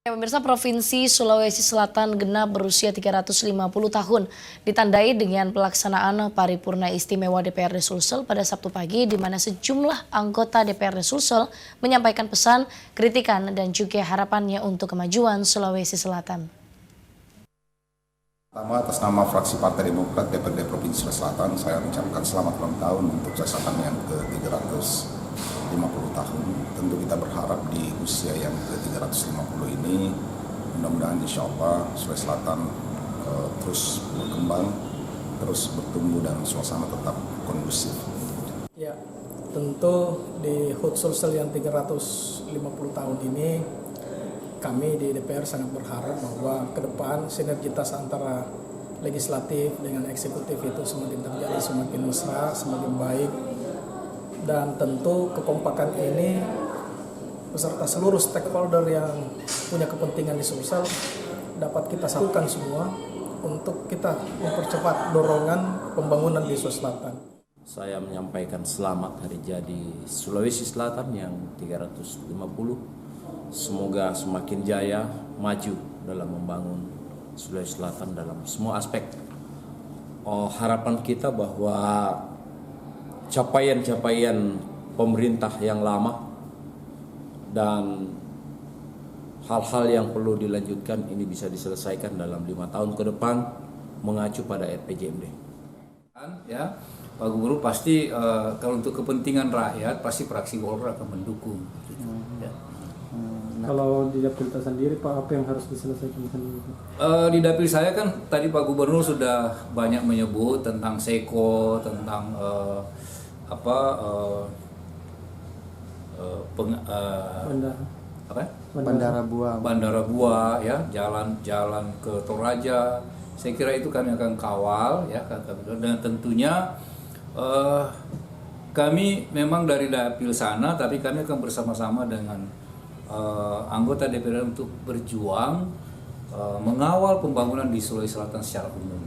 Pemirsa, Provinsi Sulawesi Selatan genap berusia 350 tahun, ditandai dengan pelaksanaan paripurna istimewa DPRD Sulsel pada Sabtu pagi, di mana sejumlah anggota DPRD Sulsel menyampaikan pesan, kritikan, dan juga harapannya untuk kemajuan Sulawesi Selatan. Pertama, atas nama fraksi Partai Demokrat DPRD Provinsi Sulawesi Selatan, saya mengucapkan selamat ulang tahun untuk kesempatan yang ke-350 tahun. Tentu kita berharap di usia yang ke-350 ini, mudah-mudahan insya Allah Sulawesi Selatan terus berkembang, terus bertumbuh dan suasana tetap kondusif. Ya, tentu di HUT Sulsel yang 350 tahun ini, kami di DPR sangat berharap bahwa ke depan sinergitas antara legislatif dengan eksekutif itu semakin terjadi, semakin mesra, semakin baik. Dan tentu kekompakan ini beserta seluruh stakeholder yang punya kepentingan di Sulsel dapat kita satukan semua untuk kita mempercepat dorongan pembangunan di Sulawesi Selatan. Saya menyampaikan selamat hari jadi Sulawesi Selatan yang 350. Semoga semakin jaya, maju dalam membangun Sulawesi Selatan dalam semua aspek. Harapan kita bahwa capaian-capaian pemerintah yang lama dan hal-hal yang perlu dilanjutkan ini bisa diselesaikan dalam 5 tahun ke depan mengacu pada RPJMD. Ya, Pak Gubernur pasti kalau untuk kepentingan rakyat pasti fraksi Golkar akan mendukung. Ya. Kalau di dapil kita sendiri, Pak, apa yang harus diselesaikan sendiri? Di dapil saya kan tadi Pak Gubernur sudah banyak menyebut tentang seko, tentang Bandara Buah, ya, jalan ke Toraja. Saya kira itu kami akan kawal, ya, dan tentunya kami memang dari dapil sana, tapi kami akan bersama-sama dengan anggota DPR untuk berjuang mengawal pembangunan di Sulawesi Selatan secara umum.